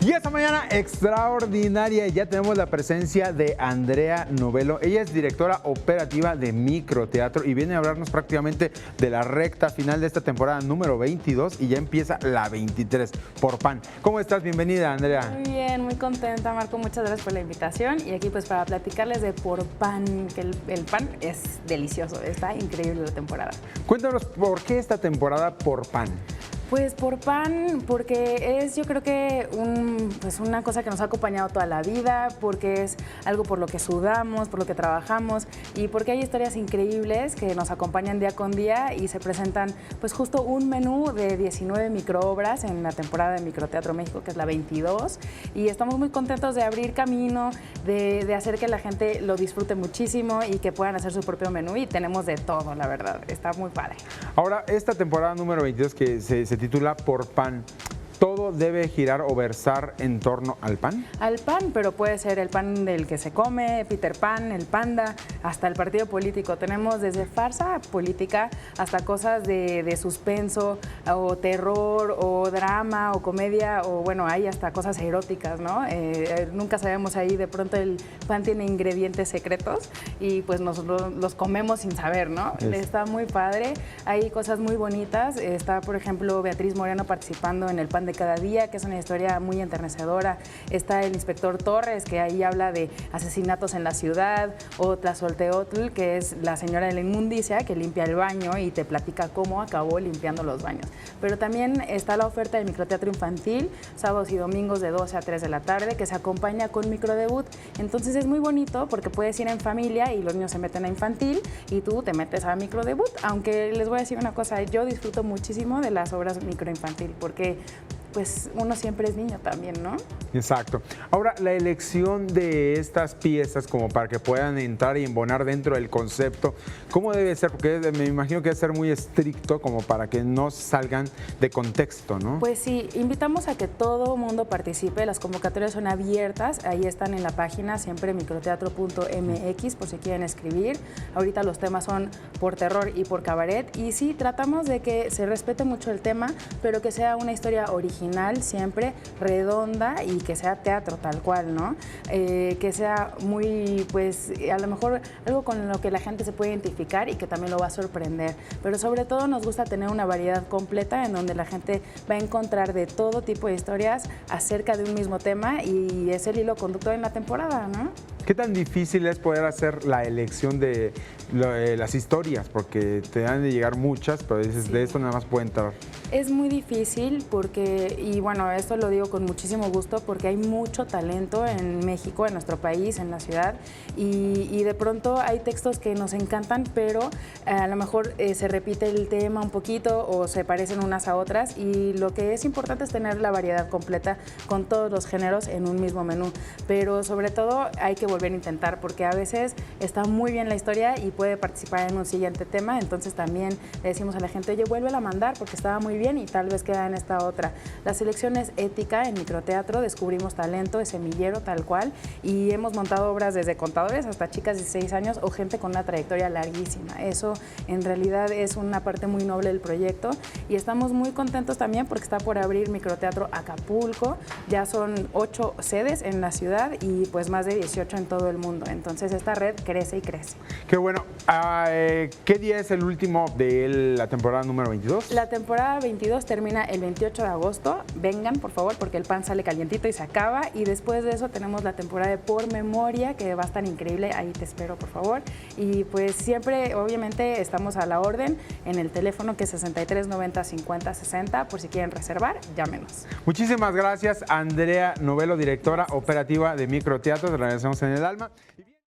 Y esta mañana extraordinaria, ya tenemos la presencia de Andrea Novelo. Ella es directora operativa de Microteatro y viene a hablarnos prácticamente de la recta final de esta temporada número 22 y ya empieza la 23 por PAN. ¿Cómo estás? Bienvenida, Andrea. Muy bien, muy contenta, Marco. Muchas gracias por la invitación. Y aquí pues para platicarles de Por PAN, que el pan es delicioso, está increíble la temporada. Cuéntanos, ¿por qué esta temporada por PAN? Pues por PAN, porque es yo creo que una cosa que nos ha acompañado toda la vida, porque es algo por lo que sudamos, por lo que trabajamos y porque hay historias increíbles que nos acompañan día con día y se presentan pues justo un menú de 19 microobras en la temporada de Microteatro México, que es la 22, y estamos muy contentos de abrir camino, de hacer que la gente lo disfrute muchísimo y que puedan hacer su propio menú y tenemos de todo, la verdad, está muy padre. Ahora, esta temporada número 22 que se titula Por PAN, ¿todo debe girar o versar en torno al pan? Al pan, pero puede ser el pan del que se come, Peter Pan, el panda, hasta el partido político. Tenemos desde farsa política hasta cosas de suspenso, o terror, o drama, o comedia, o bueno, hay hasta cosas eróticas, ¿no? Nunca sabemos ahí, de pronto el pan tiene ingredientes secretos y pues nosotros los comemos sin saber, ¿no? Está muy padre, hay cosas muy bonitas. Está, por ejemplo, Beatriz Moreno participando en el pan de cada día, que es una historia muy enternecedora. Está el inspector Torres, que ahí habla de asesinatos en la ciudad, o Tlazolteotl, que es la señora de la inmundicia que limpia el baño y te platica cómo acabó limpiando los baños. Pero también está la oferta de microteatro infantil, sábados y domingos de 12 a 3 de la tarde, que se acompaña con microdebut. Entonces es muy bonito porque puedes ir en familia y los niños se meten a infantil y tú te metes a microdebut, aunque les voy a decir una cosa, yo disfruto muchísimo de las obras microinfantil porque pues uno siempre es niño también, ¿no? Exacto. Ahora, la elección de estas piezas como para que puedan entrar y embonar dentro del concepto, ¿cómo debe ser? Porque me imagino que debe ser muy estricto como para que no salgan de contexto, ¿no? Pues sí, invitamos a que todo mundo participe, las convocatorias son abiertas, ahí están en la página siempre microteatro.mx por si quieren escribir. Ahorita los temas son por terror y por cabaret y sí, tratamos de que se respete mucho el tema, pero que sea una historia original, siempre redonda y que sea teatro tal cual, ¿no? Que sea muy, pues, a lo mejor algo con lo que la gente se puede identificar y que también lo va a sorprender. Pero sobre todo nos gusta tener una variedad completa en donde la gente va a encontrar de todo tipo de historias acerca de un mismo tema y es el hilo conductor en la temporada, ¿no? ¿Qué tan difícil es poder hacer la elección de las historias? Porque te han de llegar muchas, pero dices, sí, de esto nada más puede entrar. Es muy difícil porque, y bueno, esto lo digo con muchísimo gusto, porque hay mucho talento en México, en nuestro país, en la ciudad, y de pronto hay textos que nos encantan, pero a lo mejor se repite el tema un poquito o se parecen unas a otras, y lo que es importante es tener la variedad completa con todos los géneros en un mismo menú, pero sobre todo hay que volver a intentar, porque a veces está muy bien la historia y puede participar en un siguiente tema, entonces también le decimos a la gente, oye, vuélvela a mandar porque estaba muy bien y tal vez queda en esta otra. La selección es ética en microteatro, descubrimos talento, es semillero tal cual y hemos montado obras desde contadores hasta chicas de 16 años o gente con una trayectoria larguísima. Eso en realidad es una parte muy noble del proyecto y estamos muy contentos también porque está por abrir Microteatro Acapulco, ya son 8 sedes en la ciudad y pues más de 18 en todo el mundo, entonces esta red crece y crece. Qué bueno. ¿Qué día es el último de la temporada número 22? La temporada 22 termina el 28 de agosto. Vengan, por favor, porque el pan sale calientito y se acaba. Y después de eso tenemos la temporada de Por Memoria, que va a estar increíble. Ahí te espero, por favor. Y pues siempre, obviamente, estamos a la orden en el teléfono que es 63 90 50 60. Por si quieren reservar, llámenos. Muchísimas gracias, Andrea Novelo, directora operativa de Microteatro. Te lo agradecemos en el alma.